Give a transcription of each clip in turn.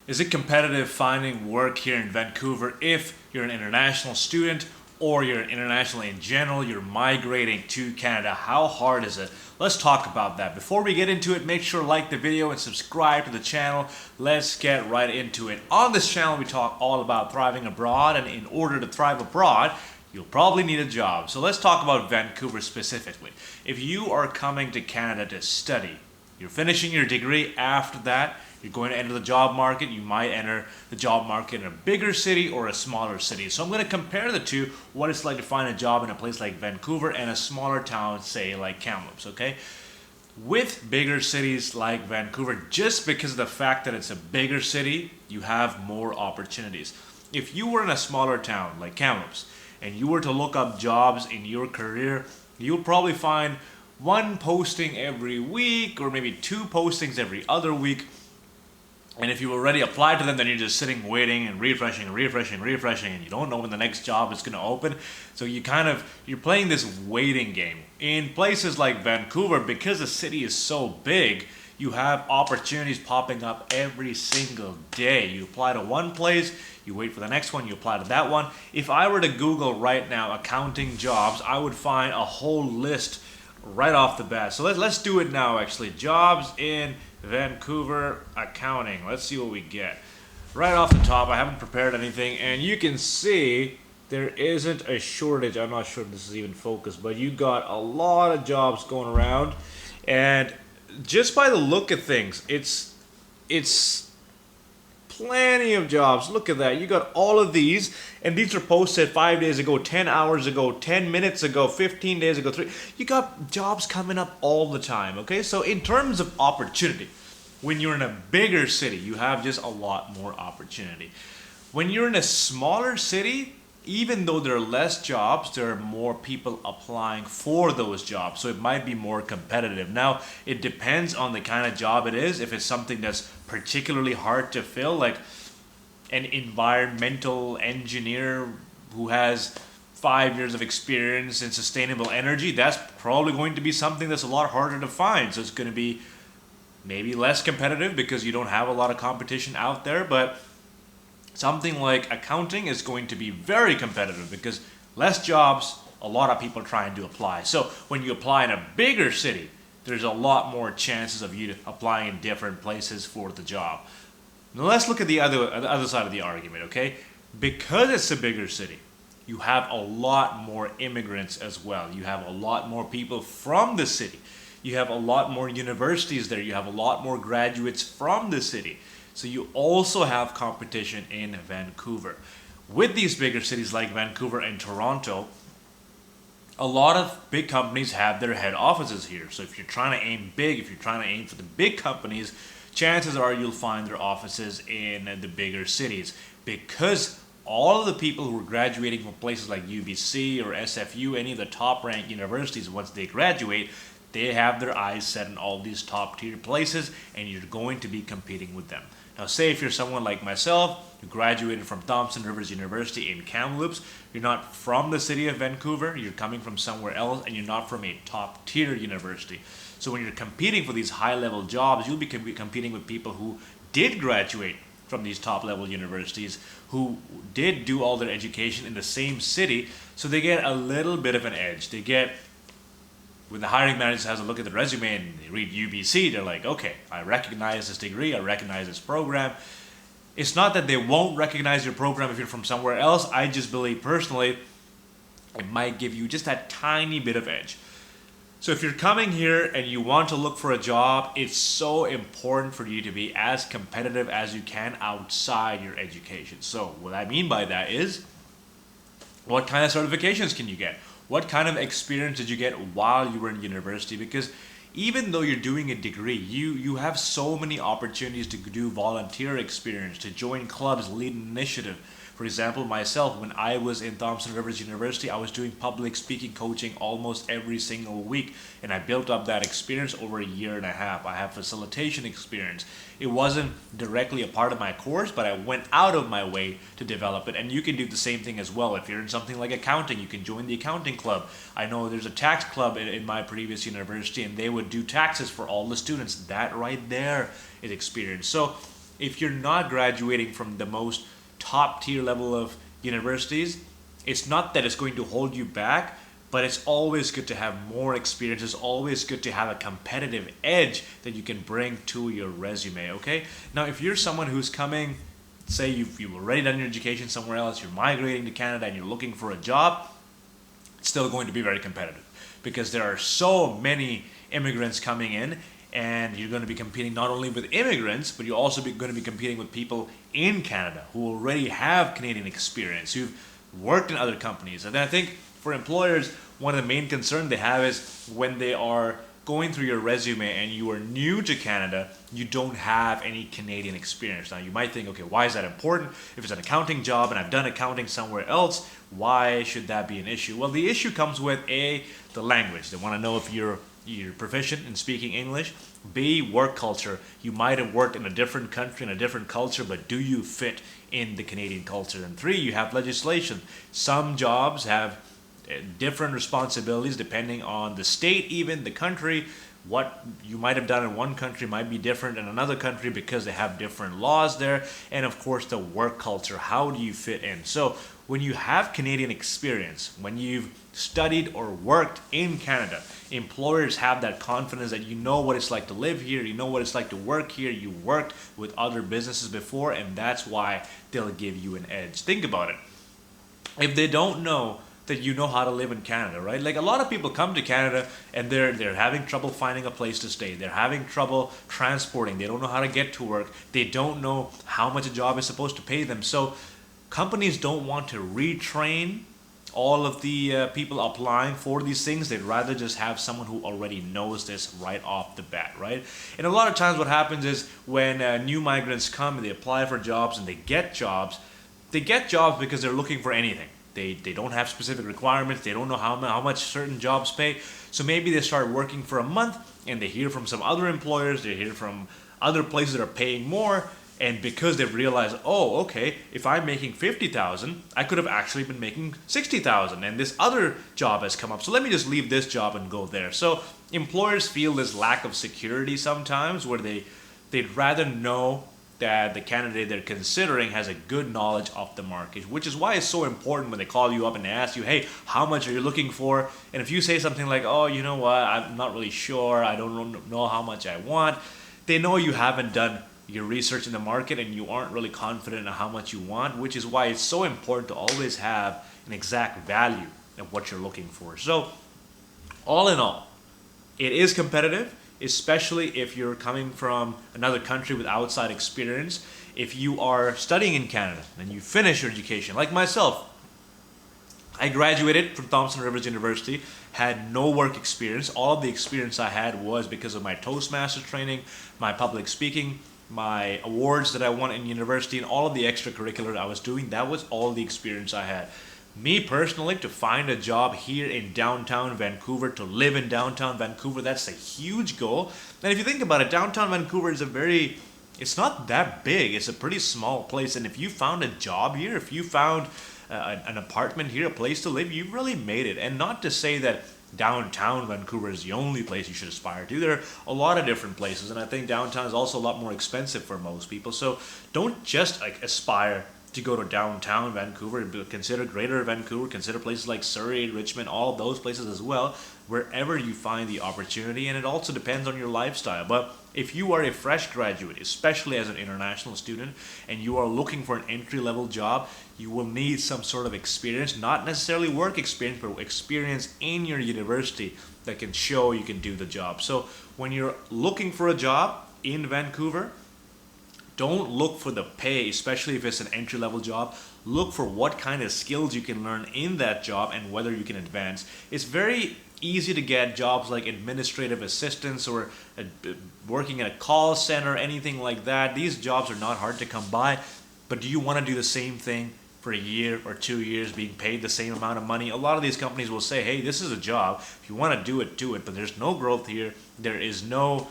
Is it competitive finding work here in Vancouver if you're an international student or you're international in general, you're migrating to Canada? How hard is it? Let's talk about that. Before we get into it, make sure to like the video and subscribe to the channel. Let's get right into it. On this channel, we talk all about thriving abroad, and in order to thrive abroad, you'll probably need a job. So let's talk about Vancouver specifically. If you are coming to Canada to study, you're finishing your degree, after that, you're going to enter the job market. You might enter the job market in a bigger city or a smaller city. So I'm going to compare the two, what it's like to find a job in a place like Vancouver and a smaller town, say like Kamloops, okay? With bigger cities like Vancouver, just because of the fact that it's a bigger city, you have more opportunities. If you were in a smaller town like Kamloops and you were to look up jobs in your career, you'll probably find one posting every week or maybe two postings every other week. And if you already applied to them, then you're just sitting waiting and refreshing, and you don't know when the next job is going to open. So you're playing this waiting game. In places like Vancouver, because the city is so big, you have opportunities popping up every single day. You apply to one place, you wait for the next one, you apply to that one. If I were to Google right now accounting jobs, I would find a whole list right off the bat. So let's do it now actually. Jobs in Vancouver accounting. Let's see what we get. Right off the top, I haven't prepared anything, and you can see there isn't a shortage. I'm not sure if this is even focused, but you got a lot of jobs going around, and just by the look of things, it's plenty of jobs. Look at that. You got all of these, and these are posted 5 days ago, 10 hours ago, 10 minutes ago, 15 days ago, 3. You got jobs coming up all the time, okay? So in terms of opportunity, when you're in a bigger city, you have just a lot more opportunity. When you're in a smaller city, even though there are less jobs, there are more people applying for those jobs. So it might be more competitive. Now, it depends on the kind of job it is. If it's something that's particularly hard to fill, like an environmental engineer who has 5 years of experience in sustainable energy, that's probably going to be something that's a lot harder to find. So it's going to be maybe less competitive because you don't have a lot of competition out there, but something like accounting is going to be very competitive because less jobs, a lot of people trying to apply. So when you apply in a bigger city, there's a lot more chances of you applying in different places for the job. Now let's look at the other side of the argument, okay? Because it's a bigger city, you have a lot more immigrants as well. You have a lot more people from the city. You have a lot more universities there. You have a lot more graduates from the city. So you also have competition in Vancouver. With these bigger cities like Vancouver and Toronto, a lot of big companies have their head offices here. So if you're trying to aim big, if you're trying to aim for the big companies, chances are you'll find their offices in the bigger cities. Because all of the people who are graduating from places like UBC or SFU, any of the top ranked universities, once they graduate, they have their eyes set on all these top tier places, and you're going to be competing with them. Now, say if you're someone like myself, who graduated from Thompson Rivers University in Kamloops, you're not from the city of Vancouver, you're coming from somewhere else, and you're not from a top tier university. So when you're competing for these high level jobs, you'll be competing with people who did graduate from these top level universities, who did do all their education in the same city, so they get a little bit of an edge. When the hiring manager has a look at the resume and they read UBC, they're like, okay, I recognize this degree, I recognize this program. It's not that they won't recognize your program if you're from somewhere else. I just believe personally it might give you just that tiny bit of edge. So if you're coming here and you want to look for a job, it's so important for you to be as competitive as you can outside your education. So what I mean by that is, what kind of certifications can you get? What kind of experience did you get while you were in university? Because even though you're doing a degree, you have so many opportunities to do volunteer experience, to join clubs, lead an initiative. For example, myself, when I was in Thompson Rivers University, I was doing public speaking coaching almost every single week, and I built up that experience over a year and a half. I have facilitation experience. It wasn't directly a part of my course, but I went out of my way to develop it, and you can do the same thing as well. If you're in something like accounting, you can join the accounting club. I know there's a tax club in my previous university, and they would do taxes for all the students. That right there is experience. So if you're not graduating from the most top tier level of universities, it's not that it's going to hold you back, but it's always good to have more experience. It's always good to have a competitive edge that you can bring to your resume, okay? Now, if you're someone who's coming, say you've already done your education somewhere else, you're migrating to Canada and you're looking for a job, it's still going to be very competitive because there are so many immigrants coming in, and you're going to be competing not only with immigrants, but you're also going to be competing with people in Canada who already have Canadian experience, who've worked in other companies. And then I think for employers, one of the main concerns they have is when they are going through your resume and you are new to Canada, you don't have any Canadian experience. Now you might think, okay, why is that important? If it's an accounting job and I've done accounting somewhere else, why should that be an issue? Well, the issue comes with A, the language. They want to know if you're proficient in speaking English. B, work culture. You might have worked in a different country, in a different culture, but do you fit in the Canadian culture? And 3, you have legislation. Some jobs have different responsibilities depending on the state, even the country. What you might have done in one country might be different in another country because they have different laws there. And of course, the work culture. How do you fit in? So when you have Canadian experience, when you've studied or worked in Canada, employers have that confidence that you know what it's like to live here, you know what it's like to work here, you worked with other businesses before, and that's why they'll give you an edge. Think about it. If they don't know that you know how to live in Canada, right? Like a lot of people come to Canada and they're having trouble finding a place to stay. They're having trouble transporting. They don't know how to get to work. They don't know how much a job is supposed to pay them. So companies don't want to retrain all of the people applying for these things. They'd rather just have someone who already knows this right off the bat, right? And a lot of times what happens is when new migrants come and they apply for jobs and they get jobs because they're looking for anything. They don't have specific requirements. They don't know how much certain jobs pay. So maybe they start working for a month and they hear from some other employers. They hear from other places that are paying more. And because they've realized, oh, okay, if I'm making $50,000, I could have actually been making $60,000. And this other job has come up. So let me just leave this job and go there. So employers feel this lack of security sometimes where they'd rather know that the candidate they're considering has a good knowledge of the market, which is why it's so important when they call you up and they ask you, hey, how much are you looking for? And if you say something like, oh, you know what, I'm not really sure, I don't know how much I want, they know you haven't done your research in the market and you aren't really confident in how much you want, which is why it's so important to always have an exact value of what you're looking for. So all in all, it is competitive, especially if you're coming from another country with outside experience. If you are studying in Canada and you finish your education, like myself, I graduated from Thompson Rivers University, had no work experience. All of the experience I had was because of my Toastmaster training, my public speaking, my awards that I won in university, and all of the extracurricular I was doing. That was all the experience I had. Me personally, to find a job here in downtown Vancouver, to live in downtown Vancouver, that's a huge goal. And if you think about it, downtown Vancouver is it's not that big. It's a pretty small place. And if you found a job here, if you found an apartment here, a place to live, you've really made it. And not to say that downtown Vancouver is the only place you should aspire to. There are a lot of different places. And I think downtown is also a lot more expensive for most people. So don't just aspire to go to downtown Vancouver, consider Greater Vancouver, consider places like Surrey, Richmond, all of those places as well, wherever you find the opportunity. And it also depends on your lifestyle. But if you are a fresh graduate, especially as an international student, and you are looking for an entry-level job, you will need some sort of experience, not necessarily work experience, but experience in your university that can show you can do the job. So when you're looking for a job in Vancouver, don't look for the pay, especially if it's an entry-level job. Look for what kind of skills you can learn in that job and whether you can advance. It's very easy to get jobs like administrative assistants or working at a call center, anything like that. These jobs are not hard to come by, but do you want to do the same thing for a year or 2 years being paid the same amount of money? A lot of these companies will say, hey, this is a job. If you want to do it, but there's no growth here. There is no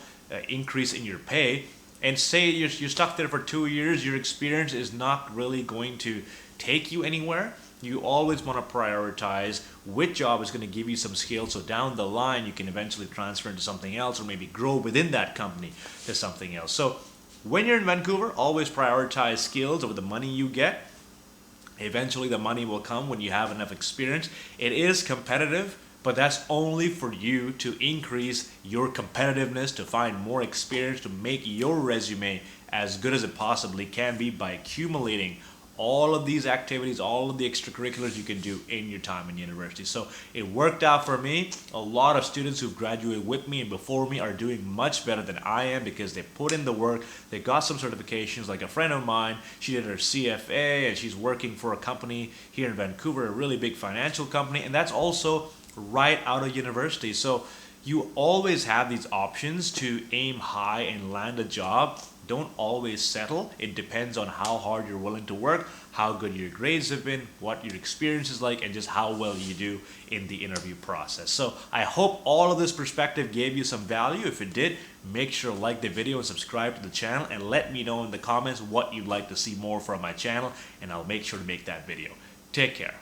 increase in your pay. And say you're stuck there for 2 years, your experience is not really going to take you anywhere. You always want to prioritize which job is going to give you some skills, so down the line you can eventually transfer into something else or maybe grow within that company to something else. So when you're in Vancouver, always prioritize skills over the money you get. Eventually, the money will come when you have enough experience. It is competitive, but that's only for you to increase your competitiveness, to find more experience, to make your resume as good as it possibly can be by accumulating all of these activities, all of the extracurriculars you can do in your time in university. So it worked out for me. A lot of students who've graduated with me and before me are doing much better than I am because they put in the work. They got some certifications. Like a friend of mine, she did her CFA and she's working for a company here in Vancouver, a really big financial company, and that's also right out of university. So you always have these options to aim high and land a job. Don't always settle. It depends on how hard you're willing to work, how good your grades have been, what your experience is like, and just how well you do in the interview process. So I hope all of this perspective gave you some value. If it did, make sure to like the video and subscribe to the channel, and let me know in the comments what you'd like to see more from my channel, and I'll make sure to make that video. Take care.